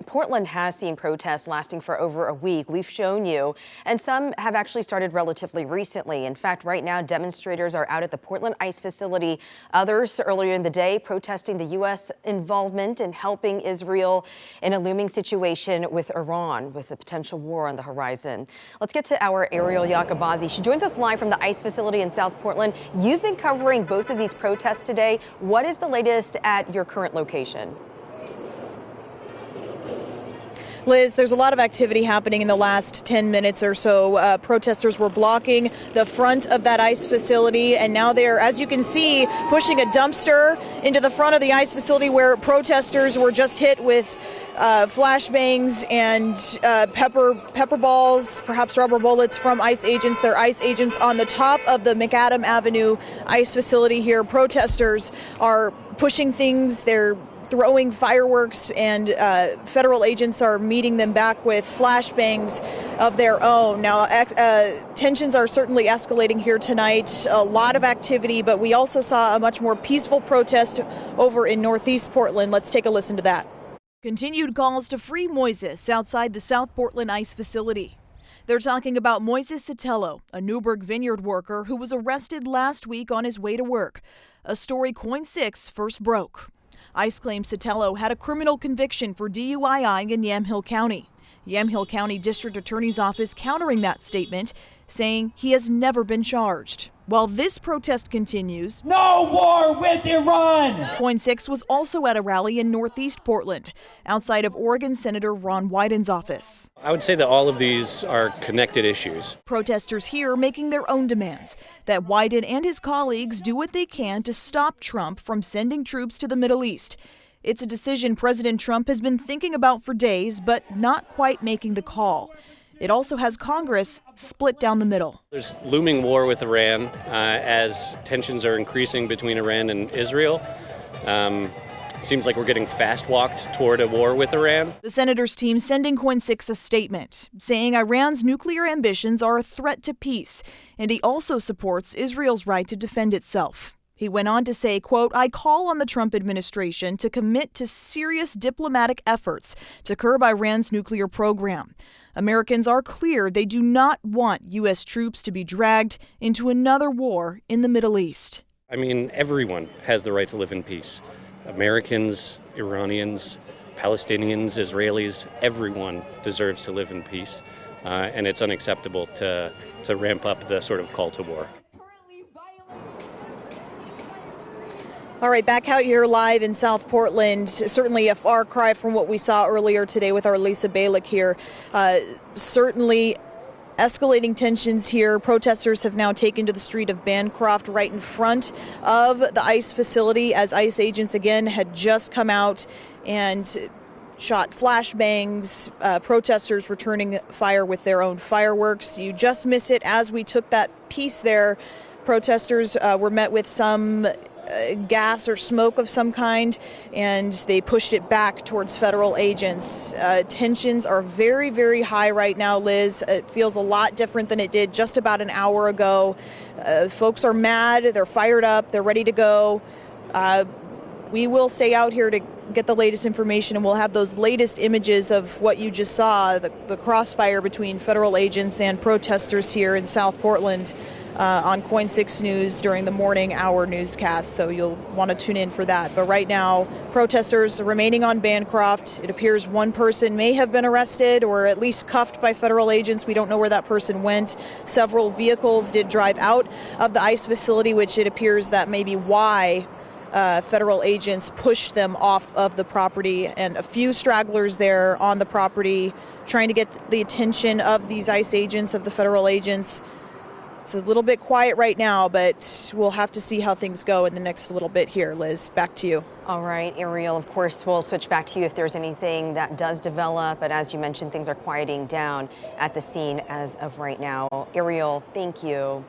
Portland has seen protests lasting for over a week. We've shown you, and some have actually started relatively recently. In fact, right now, demonstrators are out at the Portland ICE facility. Others earlier in the day protesting the U.S. involvement in helping Israel in a looming situation with Iran, with a potential war on the horizon. Let's get to our Ariel Yakabazi. She joins us live from the ICE facility in South Portland. You've been covering both of these protests today. What is the latest at your current location? Liz, there's a lot of activity happening in the last 10 minutes or so. Protesters were blocking the front of that ICE facility, and now they're, as you can see, pushing a dumpster into the front of the ICE facility where protesters were just hit with flashbangs and pepper balls, perhaps rubber bullets from ICE agents. They're ICE agents on the top of the McAdam Avenue ICE facility here. Protesters are pushing things. They're throwing fireworks, and federal agents are meeting them back with flashbangs of their own. Now, tensions are certainly escalating here tonight. A lot of activity, but we also saw a much more peaceful protest over in Northeast Portland. Let's take a listen to that. Continued calls to free Moises outside the South Portland ICE facility. They're talking about Moises Sotelo, a Newberg Vineyard worker who was arrested last week on his way to work, a story KOIN 6 first broke. ICE claims Sotelo had a criminal conviction for DUI in Yamhill County. Yamhill County District Attorney's Office countering that statement, saying he has never been charged. While this protest continues, no war with Iran! KOIN 6 was also at a rally in Northeast Portland, outside of Oregon Senator Ron Wyden's office. I would say that all of these are connected issues. Protesters here making their own demands, that Wyden and his colleagues do what they can to stop Trump from sending troops to the Middle East. It's a decision President Trump has been thinking about for days, but not quite making the call. It also has Congress split down the middle. There's looming war with Iran as tensions are increasing between Iran and Israel. Seems like we're getting fast-walked toward a war with Iran. The senator's team sending KOIN 6 a statement, saying Iran's nuclear ambitions are a threat to peace, and he also supports Israel's right to defend itself. He went on to say, quote, "I call on the Trump administration to commit to serious diplomatic efforts to curb Iran's nuclear program. Americans are clear they do not want U.S. troops to be dragged into another war in the Middle East." I mean, everyone has the right to live in peace. Americans, Iranians, Palestinians, Israelis, everyone deserves to live in peace. And it's unacceptable to ramp up the sort of call to war. All right, back out here live in South Portland. Certainly a far cry from what we saw earlier today with our Lisa Balick here. Certainly escalating tensions here. Protesters have now taken to the street of Bancroft right in front of the ICE facility, as ICE agents again had just come out and shot flashbangs, protesters returning fire with their own fireworks. You just missed it as we took that piece there. Protesters were met with some gas or smoke of some kind, and they pushed it back towards federal agents. Tensions are very, very high right now, Liz. It feels a lot different than it did just about an hour ago. Folks are mad, they're fired up, they're ready to go. We will stay out here to get the latest information, and we'll have those latest images of what you just saw, the crossfire between federal agents and protesters here in South Portland on KOIN 6 News during the morning hour newscast, so you'll want to tune in for that. But right now, protesters remaining on Bancroft. It appears one person may have been arrested or at least cuffed by federal agents. We don't know where that person went. Several vehicles did drive out of the ICE facility, which it appears that may be why federal agents pushed them off of the property, and a few stragglers there on the property trying to get the attention of these ICE agents, of the federal agents. It's a little bit quiet right now, but we'll have to see how things go in the next little bit here. Liz, back to you. All right, Ariel, of course, we'll switch back to you if there's anything that does develop. But as you mentioned, things are quieting down at the scene as of right now. Ariel, thank you.